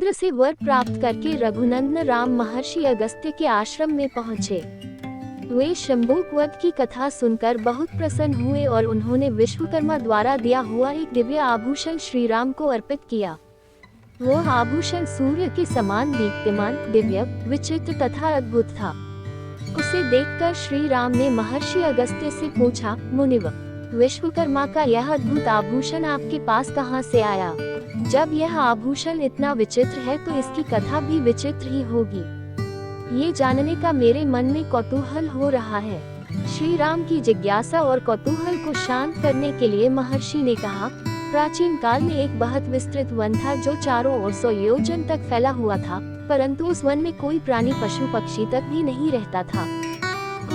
इंद्र से वर प्राप्त करके रघुनंदन राम महर्षि अगस्त्य के आश्रम में पहुँचे। वे शंभुक वध की कथा सुनकर बहुत प्रसन्न हुए और उन्होंने विश्वकर्मा द्वारा दिया हुआ एक दिव्य आभूषण श्री राम को अर्पित किया। वह आभूषण सूर्य के समान दीप्तिमान, दिव्य, विचित्र तथा अद्भुत था। उसे देखकर श्री राम ने महर्षि अगस्त्य से पूछा, मुनिव, विश्वकर्मा का यह अद्भुत आभूषण आपके पास कहाँ से आया? जब यह आभूषण इतना विचित्र है तो इसकी कथा भी विचित्र ही होगी। ये जानने का मेरे मन में कौतूहल हो रहा है। श्री राम की जिज्ञासा और कौतूहल को शांत करने के लिए महर्षि ने कहा, प्राचीन काल में एक बहुत विस्तृत वन था जो चारों ओर 100 योजन तक फैला हुआ था, परंतु उस वन में कोई प्राणी पशु पक्षी तक भी नहीं रहता था।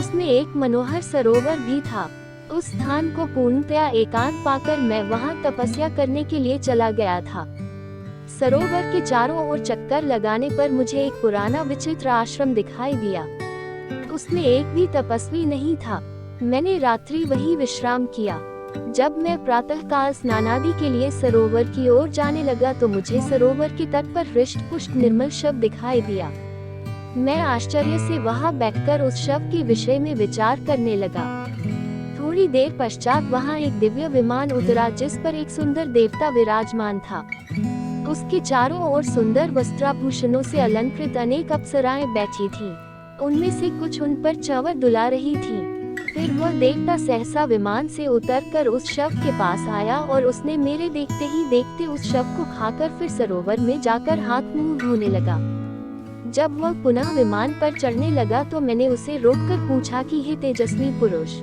उसमें एक मनोहर सरोवर भी था। उस स्थान को पूर्णतया एकांत पाकर मैं वहां तपस्या करने के लिए चला गया था। सरोवर के चारों ओर चक्कर लगाने पर मुझे एक पुराना विचित्र आश्रम दिखाई दिया। उसमें एक भी तपस्वी नहीं था। मैंने रात्रि वहीं विश्राम किया। जब मैं प्रातःकाल स्नानादि के लिए सरोवर की ओर जाने लगा तो मुझे सरोवर के तट पर हृष्ट पुष्ट निर्मल शव दिखाई दिया। मैं आश्चर्य से वहां बैठकर उस शव के विषय में विचार करने लगा। थोड़ी देर पश्चात वहां एक दिव्य विमान उतरा जिस पर एक सुंदर देवता विराजमान था। उसके चारों ओर सुंदर वस्त्राभूषणों से अलंकृत अनेक अप्सराएं बैठी थीं। उनमें से कुछ उन पर चंवर डुला रही थीं। फिर वह देवता सहसा विमान से उतरकर उस शव के पास आया और उसने मेरे देखते ही देखते उस शव को खाकर फिर सरोवर में जाकर हाथ मुंह धोने लगा। जब वह पुनः विमान पर चढ़ने लगा तो मैंने उसे रोककर पूछा कि हे तेजस्वी पुरुष,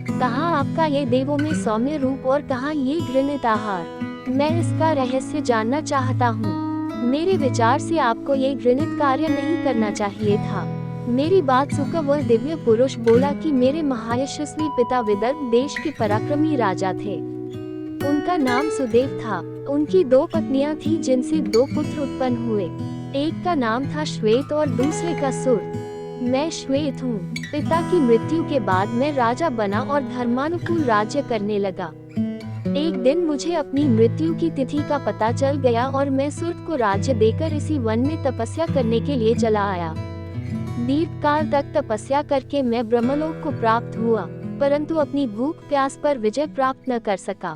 कहाँ आपका ये देवों में सौम्य रूप और कहाँ ये घृणित आहार? मैं इसका रहस्य जानना चाहता हूँ। मेरे विचार से आपको ये घृणित कार्य नहीं करना चाहिए था। मेरी बात सुनकर वह दिव्य पुरुष बोला कि मेरे महायशस्वी पिता विदर्भ देश के पराक्रमी राजा थे। उनका नाम सुदेव था। उनकी 2 पत्नियां थीं जिनसे 2 पुत्र उत्पन्न हुए। एक का नाम था श्वेत और दूसरे का सुर। मैं श्वेत हूँ। पिता की मृत्यु के बाद मैं राजा बना और धर्मानुकूल राज्य करने लगा। एक दिन मुझे अपनी मृत्यु की तिथि का पता चल गया और मैं सुर को राज्य देकर इसी वन में तपस्या करने के लिए चला आया। दीर्घ काल तक तपस्या करके मैं ब्रह्मलोक को प्राप्त हुआ, परंतु अपनी भूख प्यास पर विजय प्राप्त न कर सका।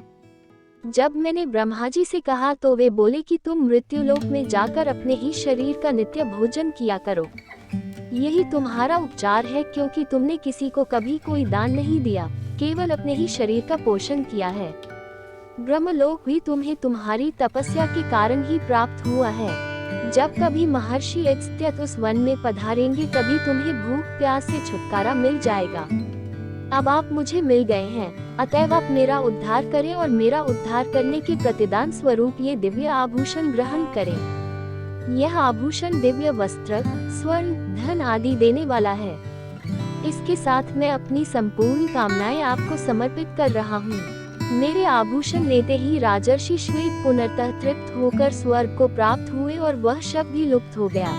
जब मैंने ब्रह्मा जी से कहा तो वे बोले कि तुम मृत्युलोक में जाकर अपने ही शरीर का नित्य भोजन किया करो। यही तुम्हारा उपचार है, क्योंकि तुमने किसी को कभी कोई दान नहीं दिया, केवल अपने ही शरीर का पोषण किया है। ब्रह्मलोक भी तुम्हें तुम्हारी तपस्या के कारण ही प्राप्त हुआ है। जब कभी महर्षि अगस्त्य उस वन में पधारेंगे तभी तुम्हें भूख प्यास से छुटकारा मिल जाएगा। अब आप मुझे मिल गए हैं, अतएव आप मेरा उद्धार करें और मेरा उद्धार करने के प्रतिदान स्वरूप ये दिव्य आभूषण ग्रहण करें। यह आभूषण दिव्य वस्त्र, स्वर्ण, धन आदि देने वाला है। इसके साथ मैं अपनी संपूर्ण कामनाएं आपको समर्पित कर रहा हूँ। मेरे आभूषण लेते ही राजर्षि श्वेत पुनर्तः तृप्त होकर स्वर्ग को प्राप्त हुए और वह शव भी लुप्त हो गया।